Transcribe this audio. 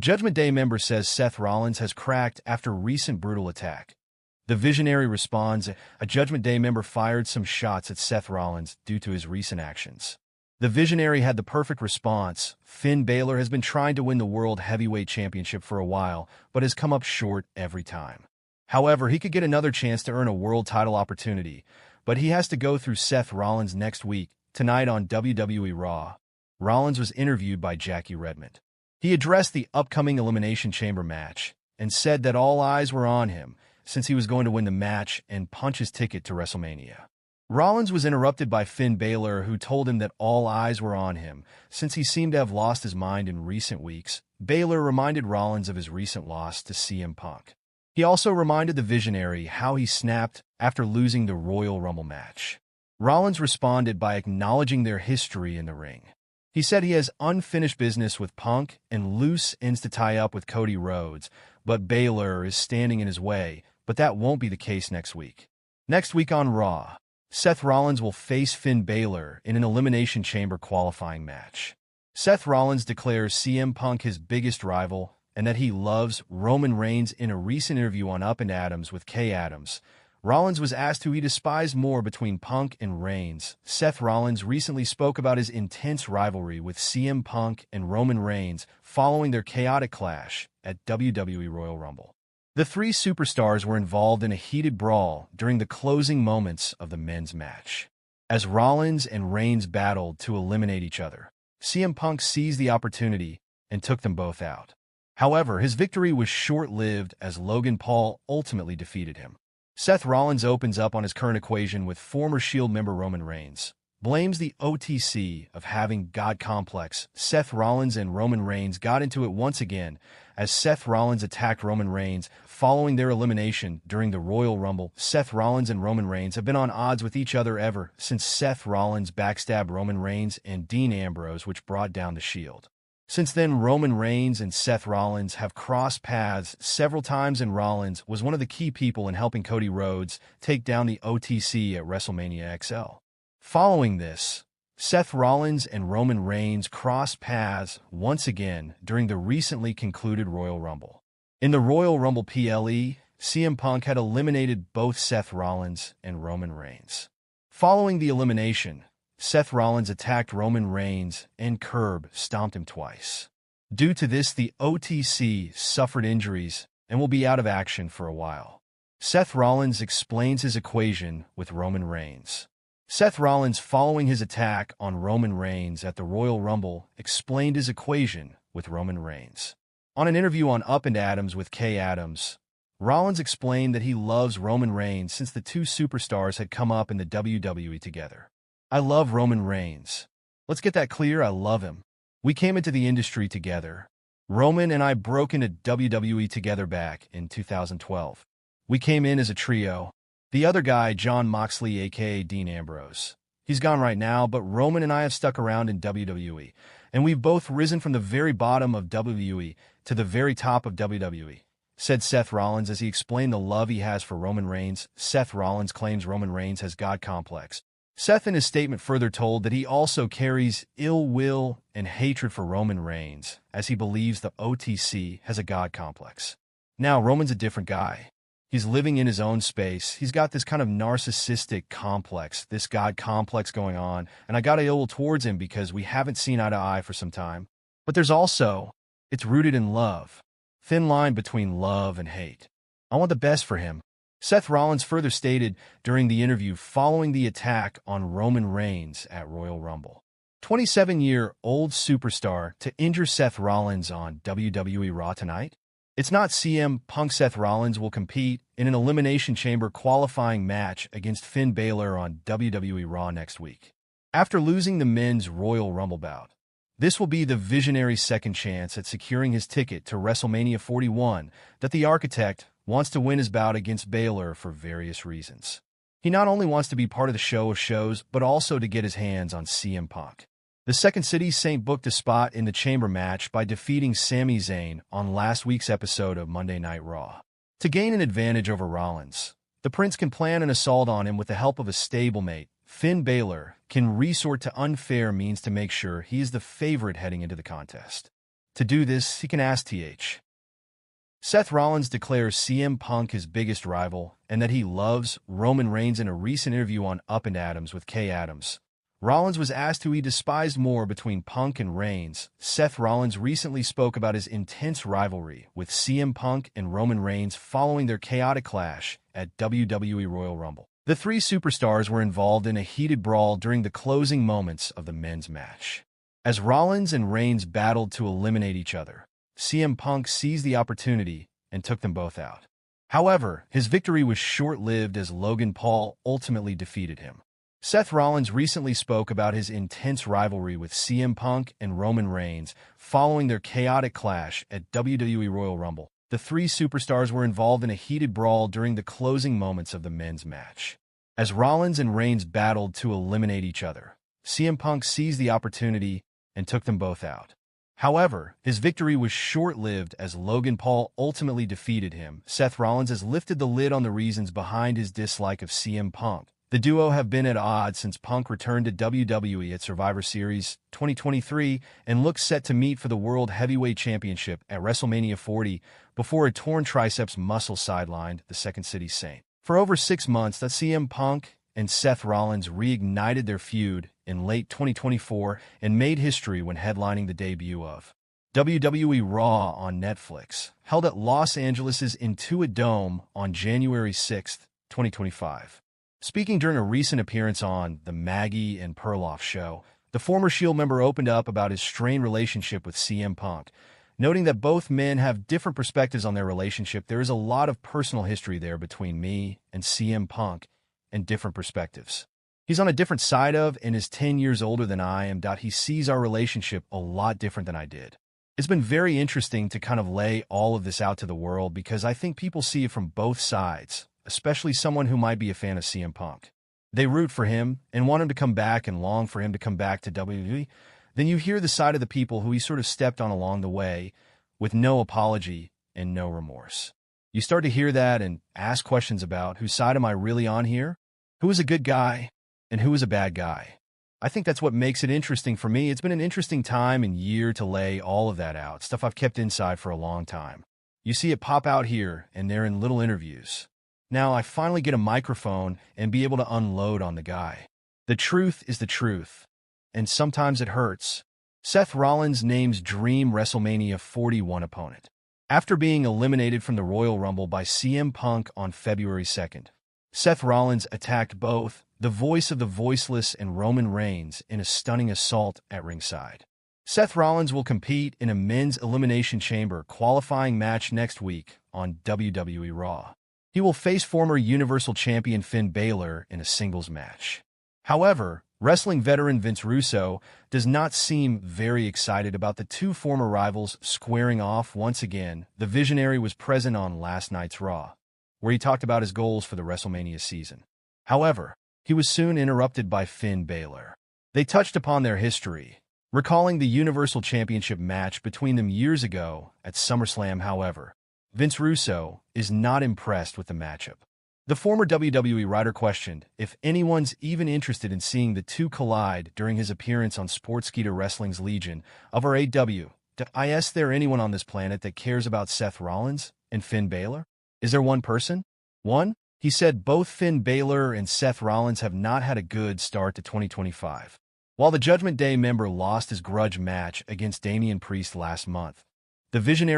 Judgment Day member says Seth Rollins has cracked after recent brutal attack. The Visionary responds, a Judgment Day member fired some shots at Seth Rollins due to his recent actions. The Visionary had the perfect response. Finn Balor has been trying to win the World Heavyweight Championship for a while, but has come up short every time. However, he could get another chance to earn a world title opportunity, but he has to go through Seth Rollins next week, tonight on WWE RAW. Rollins was interviewed by Jackie Redmond. He addressed the upcoming Elimination Chamber match and said that all eyes were on him since he was going to win the match and punch his ticket to WrestleMania. Rollins was interrupted by Finn Balor, who told him that all eyes were on him since he seemed to have lost his mind in recent weeks. Balor reminded Rollins of his recent loss to CM Punk. He also reminded the Visionary how he snapped after losing the Royal Rumble match. Rollins responded by acknowledging their history in the ring. He said he has unfinished business with Punk and loose ends to tie up with Cody Rhodes, but Balor is standing in his way, but that won't be the case next week. Next week on Raw, Seth Rollins will face Finn Balor in an Elimination Chamber qualifying match. Seth Rollins declares CM Punk his biggest rival and that he loves Roman Reigns. In a recent interview on Up and Adams with Kay Adams, Rollins was asked who he despised more between Punk and Reigns. Seth Rollins recently spoke about his intense rivalry with CM Punk and Roman Reigns following their chaotic clash at WWE Royal Rumble. The three superstars were involved in a heated brawl during the closing moments of the men's match. As Rollins and Reigns battled to eliminate each other, CM Punk seized the opportunity and took them both out. However, his victory was short-lived as Logan Paul ultimately defeated him. Seth Rollins opens up on his current equation with former Shield member Roman Reigns, blames the OTC of having God complex. Seth Rollins and Roman Reigns got into it once again as Seth Rollins attacked Roman Reigns following their elimination during the Royal Rumble. Seth Rollins and Roman Reigns have been on odds with each other ever since Seth Rollins backstabbed Roman Reigns and Dean Ambrose, which brought down the Shield. Since then, Roman Reigns and Seth Rollins have crossed paths several times, and Rollins was one of the key people in helping Cody Rhodes take down the OTC at WrestleMania XL. Following this, Seth Rollins and Roman Reigns crossed paths once again during the recently concluded Royal Rumble. In the Royal Rumble PLE, CM Punk had eliminated both Seth Rollins and Roman Reigns. Following the elimination, Seth Rollins attacked Roman Reigns and curb stomped him twice. Due to this, the OTC suffered injuries and will be out of action for a while. Seth Rollins explains his equation with Roman Reigns. Seth Rollins, following his attack on Roman Reigns at the Royal Rumble, explained his equation with Roman Reigns. On an interview on Up and Adams with Kay Adams, Rollins explained that he loves Roman Reigns since the two superstars had come up in the WWE together. I love Roman Reigns. Let's get that clear, I love him. We came into the industry together. Roman and I broke into WWE together back in 2012. We came in as a trio. The other guy, Jon Moxley, aka Dean Ambrose. He's gone right now, but Roman and I have stuck around in WWE, and we've both risen from the very bottom of WWE to the very top of WWE, said Seth Rollins as he explained the love he has for Roman Reigns. Seth Rollins claims Roman Reigns has God complex. Seth in his statement further told that he also carries ill will and hatred for Roman Reigns, as he believes the OTC has a God complex. Now, Roman's a different guy. He's living in his own space. He's got this kind of narcissistic complex, this God complex going on, and I got ill towards him because we haven't seen eye to eye for some time. But there's also, it's rooted in love. Thin line between love and hate. I want the best for him. Seth Rollins further stated during the interview following the attack on Roman Reigns at Royal Rumble. 27-year-old superstar to injure Seth Rollins on WWE RAW tonight? It's not CM Punk. Seth Rollins will compete in an Elimination Chamber qualifying match against Finn Balor on WWE RAW next week. After losing the men's Royal Rumble bout, this will be the Visionary's second chance at securing his ticket to WrestleMania 41 that the Architect wants to win his bout against Balor for various reasons. He not only wants to be part of the show of shows, but also to get his hands on CM Punk. The Second City Saint booked a spot in the Chamber match by defeating Sami Zayn on last week's episode of Monday Night Raw. To gain an advantage over Rollins, the Prince can plan an assault on him with the help of a stablemate. Finn Balor can resort to unfair means to make sure he is the favorite heading into the contest. To do this, he can ask Seth Rollins declares CM Punk his biggest rival and that he loves Roman Reigns in a recent interview on Up and Adams with Kay Adams. Rollins was asked who he despised more between Punk and Reigns. Seth Rollins recently spoke about his intense rivalry with CM Punk and Roman Reigns following their chaotic clash at WWE Royal Rumble. The three superstars were involved in a heated brawl during the closing moments of the men's match. As Rollins and Reigns battled to eliminate each other, CM Punk seized the opportunity and took them both out. However, his victory was short-lived as Logan Paul ultimately defeated him. Seth Rollins recently spoke about his intense rivalry with CM Punk and Roman Reigns following their chaotic clash at WWE Royal Rumble. The three superstars were involved in a heated brawl during the closing moments of the men's match. As Rollins and Reigns battled to eliminate each other, CM Punk seized the opportunity and took them both out. However, his victory was short-lived as Logan Paul ultimately defeated him. Seth Rollins has lifted the lid on the reasons behind his dislike of CM Punk. The duo have been at odds since Punk returned to WWE at Survivor Series 2023 and looks set to meet for the World Heavyweight Championship at WrestleMania 40 before a torn triceps muscle sidelined the Second City Saint. For over 6 months, that CM Punk and Seth Rollins reignited their feud in late 2024 and made history when headlining the debut of WWE RAW on Netflix, held at Los Angeles' Intuit Dome on January 6, 2025. Speaking during a recent appearance on The Maggie and Perloff Show, the former Shield member opened up about his strained relationship with CM Punk. Noting that both men have different perspectives on their relationship, there is a lot of personal history there between me and CM Punk and different perspectives. He's on a different side of and is 10 years older than I am. He sees our relationship a lot different than I did. It's been very interesting to kind of lay all of this out to the world because I think people see it from both sides, especially someone who might be a fan of CM Punk. They root for him and want him to come back and long for him to come back to WWE. Then you hear the side of the people who he sort of stepped on along the way with no apology and no remorse. You start to hear that and ask questions about whose side am I really on here? Who is a good guy and who is a bad guy? I think that's what makes it interesting for me. It's been an interesting time and year to lay all of that out, stuff I've kept inside for a long time. You see it pop out here and there in little interviews. Now I finally get a microphone and be able to unload on the guy. The truth is the truth, and sometimes it hurts. Seth Rollins names Dream WrestleMania 41 opponent. After being eliminated from the Royal Rumble by CM Punk on February 2nd, Seth Rollins attacked both the voice of the voiceless and Roman Reigns in a stunning assault at ringside. Seth Rollins will compete in a men's Elimination Chamber qualifying match next week on WWE RAW. He will face former Universal Champion Finn Balor in a singles match. However, wrestling veteran Vince Russo does not seem very excited about the two former rivals squaring off once again. The Visionary was present on last night's Raw, where he talked about his goals for the WrestleMania season. However, he was soon interrupted by Finn Balor. They touched upon their history, recalling the Universal Championship match between them years ago at SummerSlam. However, Vince Russo is not impressed with the matchup. The former WWE writer questioned if anyone's even interested in seeing the two collide during his appearance on Sportskeeda Wrestling's Legion of RAW. Is there anyone on this planet that cares about Seth Rollins and Finn Balor? Is there one person? One? He said both Finn Balor and Seth Rollins have not had a good start to 2025. While the Judgment Day member lost his grudge match against Damian Priest last month, the Visionary